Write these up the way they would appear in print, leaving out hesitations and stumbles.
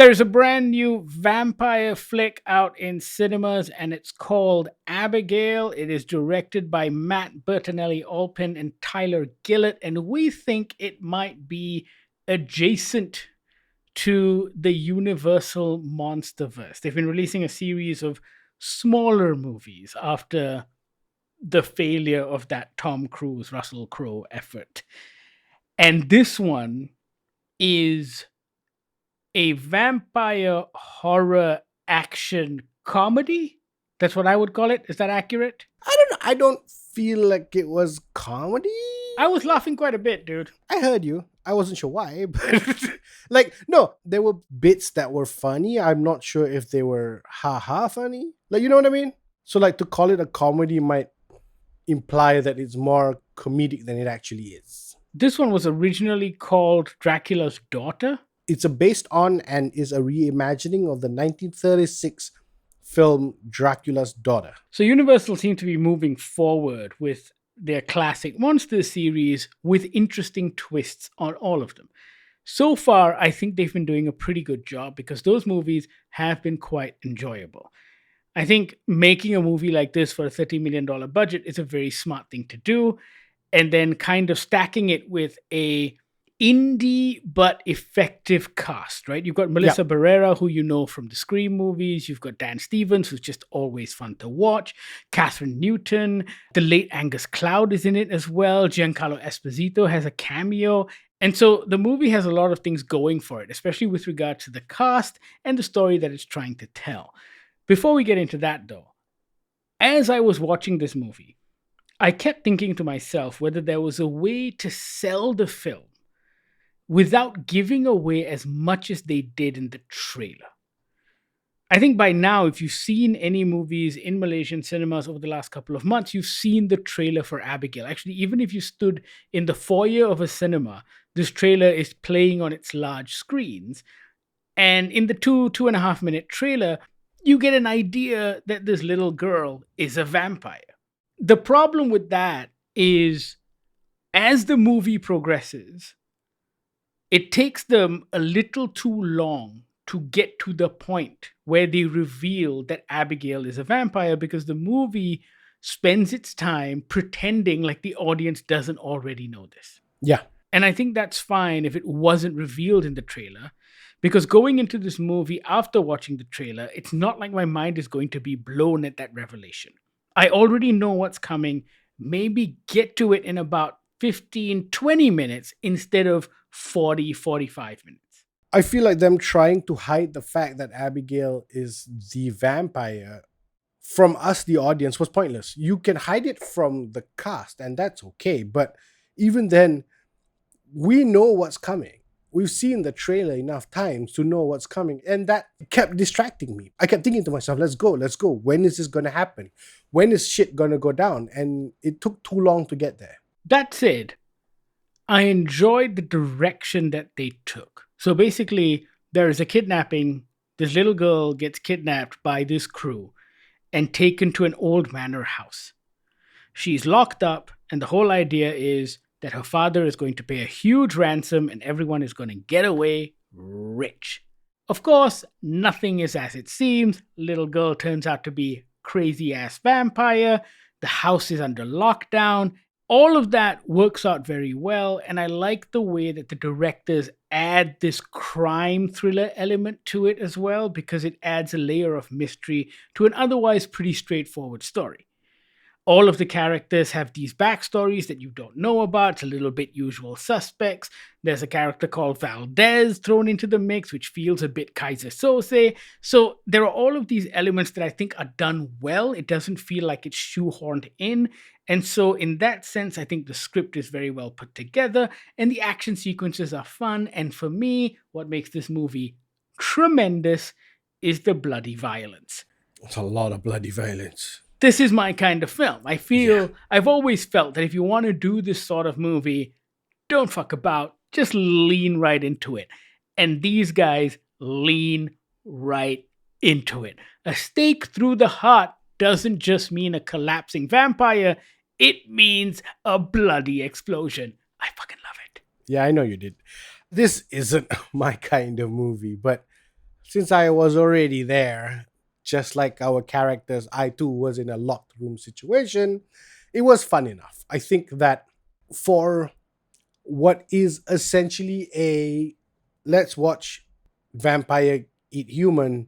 There's a brand new vampire flick out in cinemas, and it's called Abigail. It is directed by Matt Bertinelli-Olpin and Tyler Gillett, and we think it might be adjacent to the Universal Monsterverse. They've been releasing a series of smaller movies after the failure of that Tom Cruise, Russell Crowe effort. And this one is a vampire horror action comedy. That's what I would call it. Is that accurate? I don't know. I don't feel like it was comedy. I was laughing quite a bit, dude. I heard you. I wasn't sure why, but no, there were bits that were funny. I'm not sure if they were ha funny. Like, you know what I mean? So, like, to call it a comedy might imply that it's more comedic than it actually is. This one was originally called Dracula's Daughter. It's based on and is a reimagining of the 1936 film Dracula's Daughter. So Universal seemed to be moving forward with their classic monster series with interesting twists on all of them. So far, I think they've been doing a pretty good job because those movies have been quite enjoyable. I think making a movie like this for a $30 million budget is a very smart thing to do. And then kind of stacking it with a indie but effective cast, right? You've got Melissa Barrera, who you know from the Scream movies. You've got Dan Stevens, who's just always fun to watch. Catherine Newton. The late Angus Cloud is in it as well. Giancarlo Esposito has a cameo. And so the movie has a lot of things going for it, especially with regard to the cast and the story that it's trying to tell. Before we get into that, though, as I was watching this movie, I kept thinking to myself whether there was a way to sell the film without giving away as much as they did in the trailer. I think by now, if you've seen any movies in Malaysian cinemas over the last couple of months, you've seen the trailer for Abigail. Actually, even if you stood in the foyer of a cinema, this trailer is playing on its large screens. And in the 2.5 minute trailer, you get an idea that this little girl is a vampire. The problem with that is, as the movie progresses, it takes them a little too long to get to the point where they reveal that Abigail is a vampire, because the movie spends its time pretending like the audience doesn't already know this. Yeah. And I think that's fine if it wasn't revealed in the trailer, because going into this movie after watching the trailer, it's not like my mind is going to be blown at that revelation. I already know what's coming. Maybe get to it in about 15, 20 minutes instead of 40, 45 minutes. I feel like them trying to hide the fact that Abigail is the vampire from us, the audience, was pointless. You can hide it from the cast, and that's okay. But even then, we know what's coming. We've seen the trailer enough times to know what's coming. And that kept distracting me. I kept thinking to myself, let's go. When is this going to happen? When is shit going to go down? And it took too long to get there. That said, I enjoyed the direction that they took. So basically, there is a kidnapping. This little girl gets kidnapped by this crew and taken to an old manor house. She's locked up, and the whole idea is that her father is going to pay a huge ransom and everyone is going to get away rich. Of course, nothing is as it seems. Little girl turns out to be crazy-ass vampire. The house is under lockdown. All of that works out very well, and I like the way that the directors add this crime thriller element to it as well, because it adds a layer of mystery to an otherwise pretty straightforward story. All of the characters have these backstories that you don't know about. It's a little bit usual suspects. There's a character called Valdez thrown into the mix, which feels a bit Kaiser Sose. So there are all of these elements that I think are done well. It doesn't feel like it's shoehorned in. And so in that sense, I think the script is very well put together and the action sequences are fun. And for me, what makes this movie tremendous is the bloody violence. It's a lot of bloody violence. This is my kind of film. I've always felt that if you want to do this sort of movie, don't fuck about, just lean right into it. And these guys lean right into it. A stake through the heart doesn't just mean a collapsing vampire, it means a bloody explosion. I fucking love it. Yeah, I know you did. This isn't my kind of movie, but since I was already there, just like our characters, I too was in a locked room situation. It was fun enough. I think that for what is essentially a let's watch vampire eat human,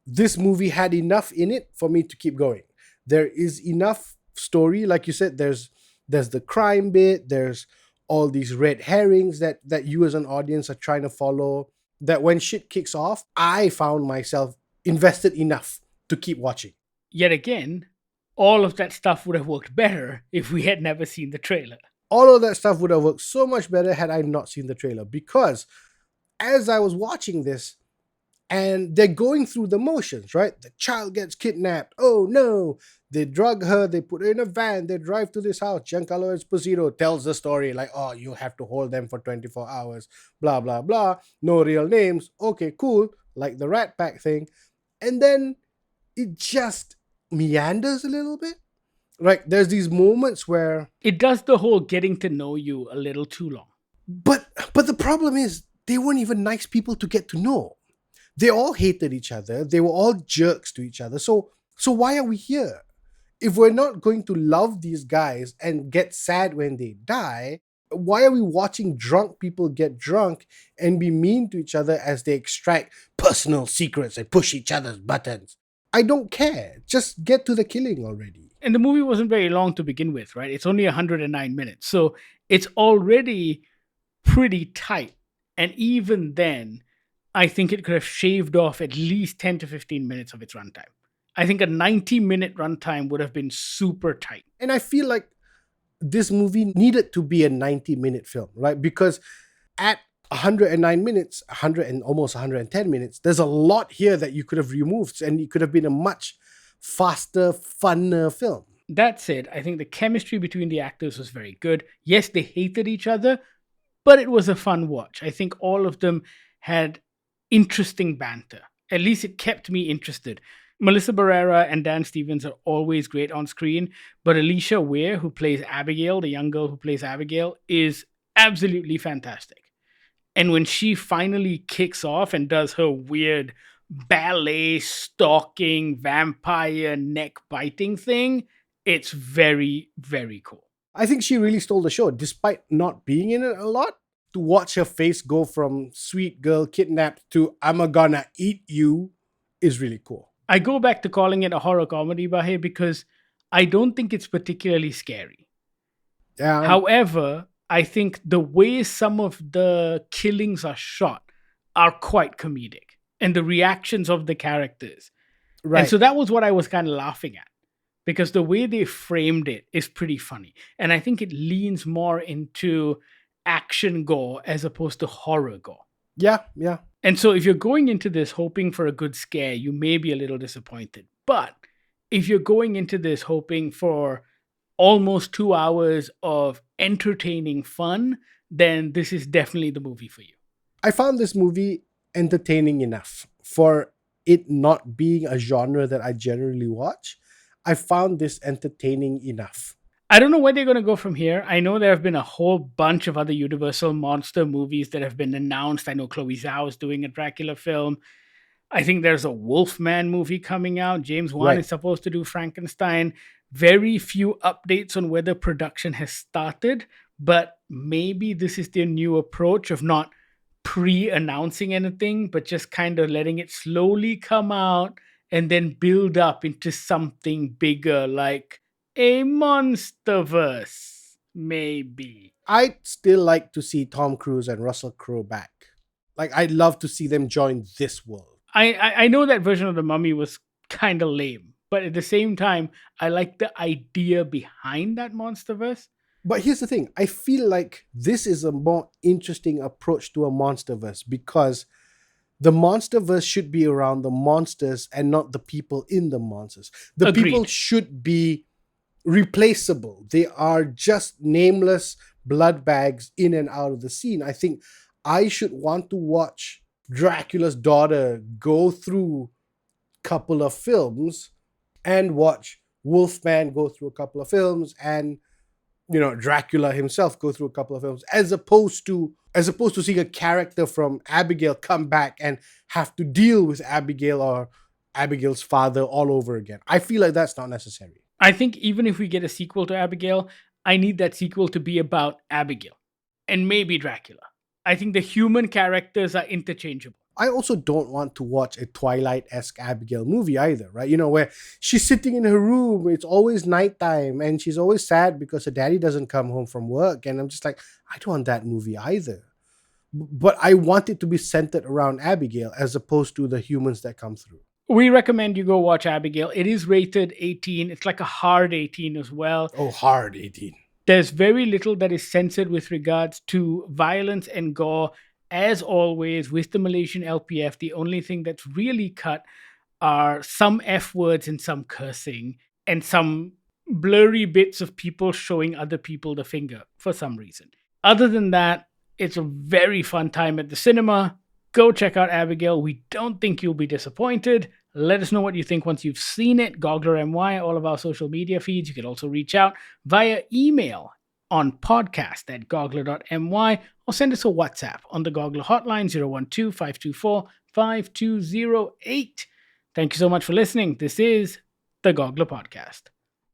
this movie had enough in it for me to keep going. There is enough story, like you said. There's the crime bit. There's all these red herrings that you as an audience are trying to follow. That when shit kicks off, I found myself invested enough to keep watching. Yet again, all of that stuff would have worked better if we had never seen the trailer. All of that stuff would have worked so much better had I not seen the trailer, because as I was watching this, and they're going through the motions, right? The child gets kidnapped. Oh no. They drug her, they put her in a van, they drive to this house. Giancarlo Esposito tells the story like, oh, you have to hold them for 24 hours, blah, blah, blah. No real names. Okay, cool. Like the Rat Pack thing. And then it just meanders a little bit. Right? There's these moments where, It does the whole getting to know you a little too long. but the problem is they weren't even nice people to get to know. They all hated each other. They were all jerks to each other. So why are we here? If we're not going to love these guys and get sad when they die, why are we watching drunk people get drunk and be mean to each other as they extract personal secrets and push each other's buttons? I don't care. Just get to the killing already. And the movie wasn't very long to begin with, right? It's only 109 minutes. So it's already pretty tight. And even then, I think it could have shaved off at least 10 to 15 minutes of its runtime. I think a 90-minute runtime would have been super tight. And I feel like this movie needed to be a 90-minute film, right? Because at 109 minutes, 100 and almost 110 minutes, there's a lot here that you could have removed, and it could have been a much faster, funner film. That said, I think the chemistry between the actors was very good. Yes, they hated each other, but it was a fun watch. I think all of them had interesting banter. At least it kept me interested. Melissa Barrera and Dan Stevens are always great on screen, but Alicia Weir, who plays Abigail, the young girl who plays Abigail, is absolutely fantastic. And when she finally kicks off and does her weird ballet stalking vampire neck biting thing, it's very, very cool. I think she really stole the show, despite not being in it a lot. To watch her face go from sweet girl kidnapped to I'm a gonna eat you is really cool. I go back to calling it a horror comedy, Bahir, because I don't think it's particularly scary. Yeah. However, I think the way some of the killings are shot are quite comedic, and the reactions of the characters. Right. And so that was what I was kind of laughing at, because the way they framed it is pretty funny. And I think it leans more into action gore as opposed to horror gore. yeah. And so if you're going into this hoping for a good scare, you may be a little disappointed. But if you're going into this hoping for almost 2 hours of entertaining fun, then this is definitely the movie for you. I found this movie entertaining enough for it not being a genre that I generally watch. I found this entertaining enough. I don't know where they're going to go from here. I know there have been a whole bunch of other Universal monster movies that have been announced. I know Chloe Zhao is doing a Dracula film. I think there's a Wolfman movie coming out. James Wan Right. is supposed to do Frankenstein. Very few updates on whether production has started, but maybe this is their new approach of not pre-announcing anything, but just kind of letting it slowly come out and then build up into something bigger, like a Monsterverse, maybe. I'd still like to see Tom Cruise and Russell Crowe back. Like, I'd love to see them join this world. I know that version of the Mummy was kind of lame, but at the same time, I like the idea behind that Monsterverse. But here's the thing. I feel like this is a more interesting approach to a Monsterverse, because the Monsterverse should be around the monsters and not the people in the monsters. The Agreed. people should be replaceable. They are just nameless blood bags in and out of the scene. I think I should want to watch Dracula's daughter go through a couple of films and watch Wolfman go through a couple of films and Dracula himself go through a couple of films, as opposed to as opposed to seeing a character from Abigail come back and have to deal with Abigail or Abigail's father all over again. I feel like that's not necessary. I think even if we get a sequel to Abigail, I need that sequel to be about Abigail and maybe Dracula. I think the human characters are interchangeable. I also don't want to watch a Twilight-esque Abigail movie either, right? You know, where she's sitting in her room, it's always nighttime, and she's always sad because her daddy doesn't come home from work. And I'm just like, I don't want that movie either. But I want it to be centered around Abigail as opposed to the humans that come through. We recommend you go watch Abigail. It is rated 18. It's like a hard 18 as well. Oh, hard 18. There's very little that is censored with regards to violence and gore. As always, with the Malaysian LPF, the only thing that's really cut are some F words and some cursing and some blurry bits of people showing other people the finger for some reason. Other than that, it's a very fun time at the cinema. Go check out Abigail. We don't think you'll be disappointed. Let us know what you think once you've seen it. Goggler MY, all of our social media feeds. You can also reach out via email on podcast@goggler.my or send us a WhatsApp on the Goggler hotline 012-524-5208. Thank you so much for listening. This is the Goggler Podcast.